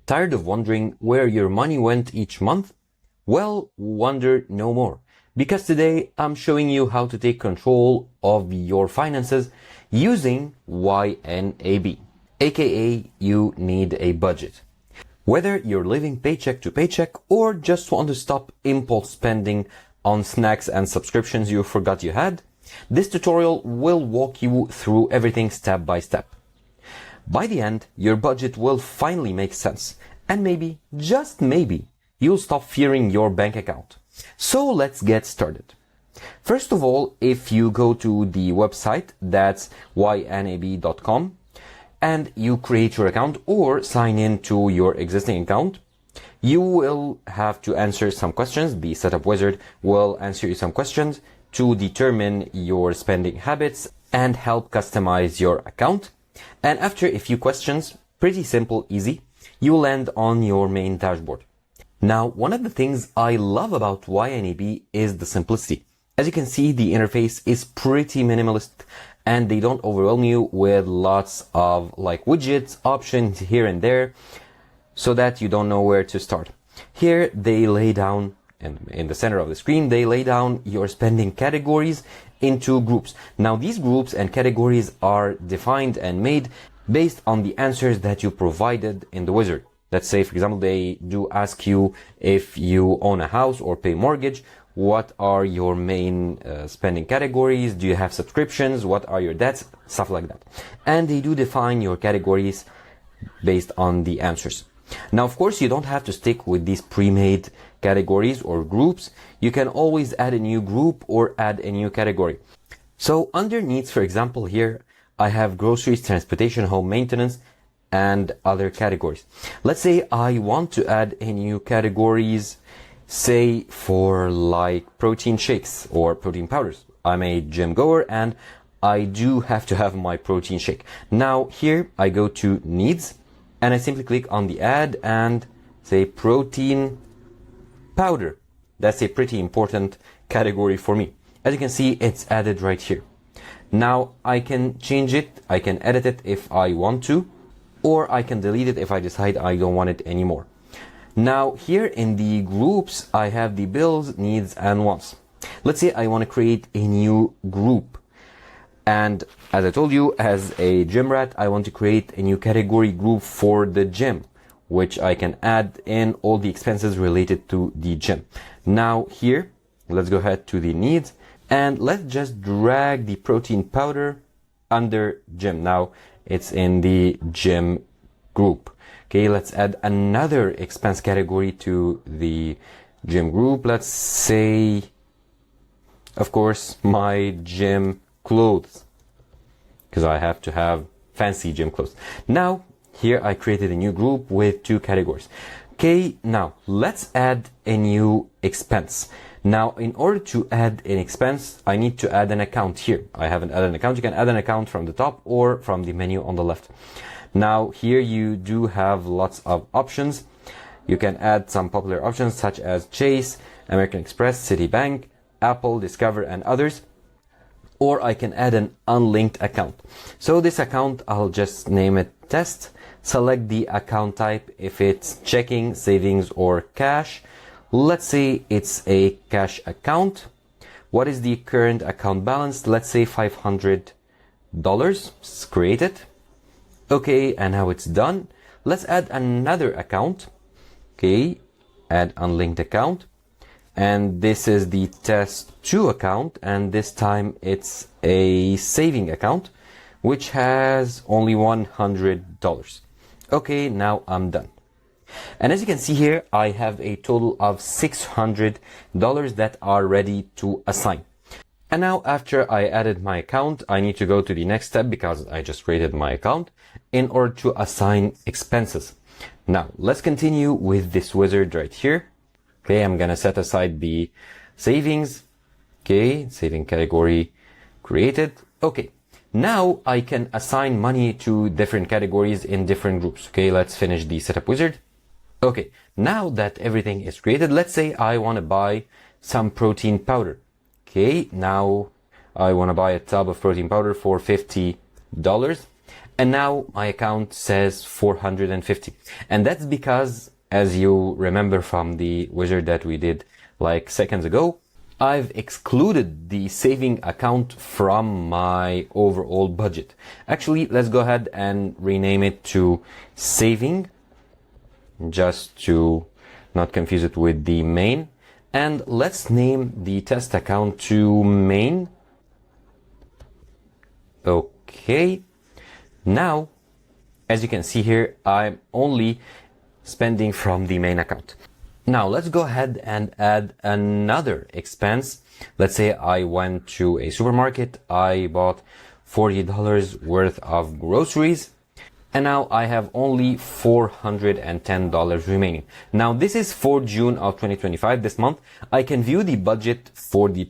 Tired of wondering where your money went each month? Well, wonder no more, because today I'm showing you how to take control of your finances using YNAB, aka you need a budget. Whether you're living paycheck to paycheck or just want to stop impulse spending on snacks and subscriptions you forgot you had, this tutorial will walk you through everything step by step. By the end, your budget will finally make sense, and maybe, just maybe, you'll stop fearing your bank account. So let's get started. First of all, if you go to the website, that's ynab.com, and you create your account or sign in to your existing account, you will have to answer some questions. The setup wizard will answer you some questions to determine your spending habits and help customize your account. And after a few questions, pretty simple, easy, you'll land on your main dashboard. Now, one of the things I love about YNAB is the simplicity. As you can see, the interface is pretty minimalist and they don't overwhelm you with lots of widgets, options here and there, so that you don't know where to start. Here they lay down, and in the center of the screen, they lay down your spending categories into groups. Now, these groups and categories are defined and made based on the answers that you provided in the wizard. Let's say, for example, they do ask you if you own a house or pay mortgage. What are your main spending categories? Do you have subscriptions? What are your debts? Stuff like that. And they do define your categories based on the answers. Now, of course, you don't have to stick with these pre-made categories or groups. You can always add a new group or add a new category. So under needs, for example, here I have groceries, transportation, home maintenance, and other categories. Let's say I want to add a new categories, say for protein shakes or protein powders. I'm a gym goer and I do have to have my protein shake. Now here I go to needs and I simply click on the add and say protein powder. That's a pretty important category for me. As you can see, it's added right here. Now I can change it, I can edit it if I want to, or I can delete it if I decide I don't want it anymore. Now here in the groups, I have the bills, needs, and wants. Let's say I want to create a new group. And as I told you, as a gym rat, I want to create a new category group for the gym, which I can add in all the expenses related to the gym. Now here, let's go ahead to the needs and let's just drag the protein powder under gym. Now it's in the gym group. Okay, let's add another expense category to the gym group. Let's say, of course, my gym clothes, because I have to have fancy gym clothes. Now, here I created a new group with two categories. Okay, now let's add a new expense. Now, in order to add an expense, I need to add an account here. I haven't added an account. You can add an account from the top or from the menu on the left. Now, here you do have lots of options. You can add some popular options such as Chase, American Express, Citibank, Apple, Discover, and others. Or I can add an unlinked account. So this account, I'll just name it test. Select the account type if it's checking, savings, or cash. Let's say it's a cash account. What is the current account balance? Let's say $500. Let's create it. Okay, and now it's done. Let's add another account. Okay, add unlinked account. And this is the test 2 account, and this time it's a saving account, which has only $100. Okay, now I'm done. And as you can see here, I have a total of $600 that are ready to assign. And now after I added my account, I need to go to the next step because I just created my account in order to assign expenses. Now let's continue with this wizard right here. Okay, I'm gonna set aside the savings. Okay, saving category created. Okay, now I can assign money to different categories in different groups. Okay, let's finish the setup wizard. Okay, now that everything is created, let's say I want to buy some protein powder. Okay, now I want to buy a tub of protein powder for $50. And now my account says 450. And that's because, as you remember from the wizard that we did like seconds ago, I've excluded the saving account from my overall budget. Actually, let's go ahead and rename it to saving, just to not confuse it with the main. And let's name the test account to main. Okay. Now, as you can see here, I'm only spending from the main account. Now, let's go ahead and add another expense. Let's say I went to a supermarket, I bought $40 worth of groceries, and now I have only $410 remaining. Now, this is for June of 2025, this month. I can view the budget for the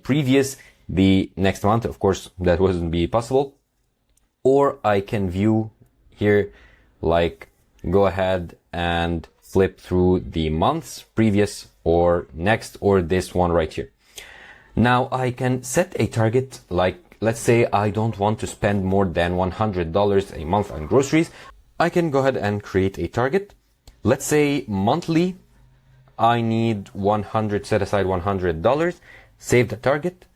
next month. Of course, that wouldn't be possible. Or I can view here, like, go ahead and flip through the months, previous or next, or this one right here. Now I can set a target, like, let's say I don't want to spend more than $100 a month on groceries. I can go ahead and create a target. Let's say monthly, I need set aside $100, save the target.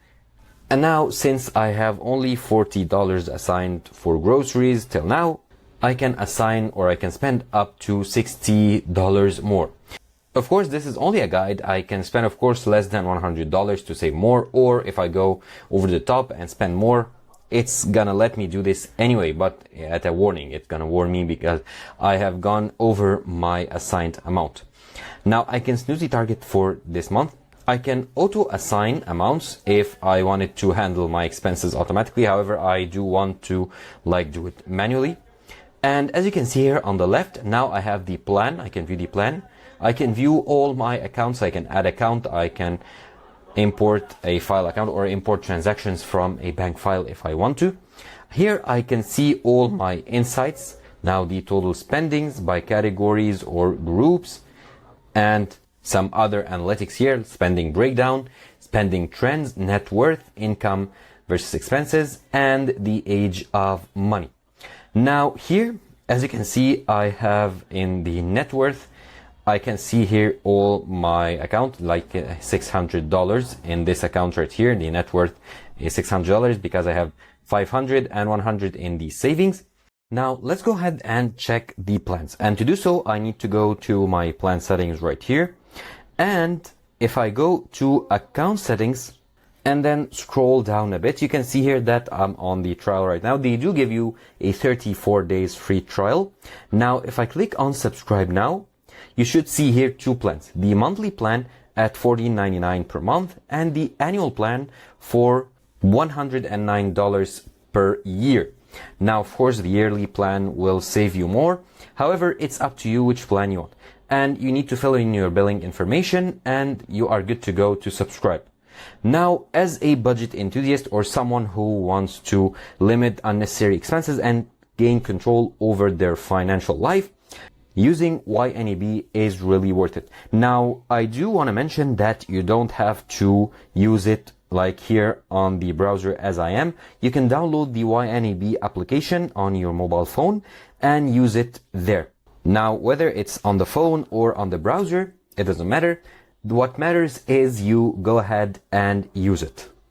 And now, since I have only $40 assigned for groceries till now, I can assign, or I can spend up to $60 more. Of course, this is only a guide. I can spend, of course, less than $100 to save more, or if I go over the top and spend more, it's gonna let me do this anyway, but at a warning. It's gonna warn me because I have gone over my assigned amount. Now, I can snooze the target for this month. I can auto-assign amounts if I wanted to handle my expenses automatically. However, I do want to do it manually. And as you can see here on the left, now I have the plan. I can view the plan. I can view all my accounts. I can add account. I can import a file account or import transactions from a bank file if I want to. Here I can see all my insights. Now the total spendings by categories or groups, and some other analytics here, spending breakdown, spending trends, net worth, income versus expenses, and the age of money. Now here, as you can see, I have in the net worth, I can see here all my account, like $600 in this account right here. The net worth is $600 because I have 500 and 100 in the savings. Now let's go ahead and check the plans. And to do so, I need to go to my plan settings right here. And if I go to account settings and then scroll down a bit, you can see here that I'm on the trial right now. They do give you a 34 days free trial. Now, if I click on subscribe now, you should see here two plans. The monthly plan at $14.99 per month and the annual plan for $109 per year. Now, of course, the yearly plan will save you more. However, it's up to you which plan you want. And you need to fill in your billing information and you are good to go to subscribe. Now, as a budget enthusiast or someone who wants to limit unnecessary expenses and gain control over their financial life, using YNAB is really worth it. Now, I do want to mention that you don't have to use it like here on the browser as I am. You can download the YNAB application on your mobile phone and use it there. Now, whether it's on the phone or on the browser, it doesn't matter. What matters is you go ahead and use it.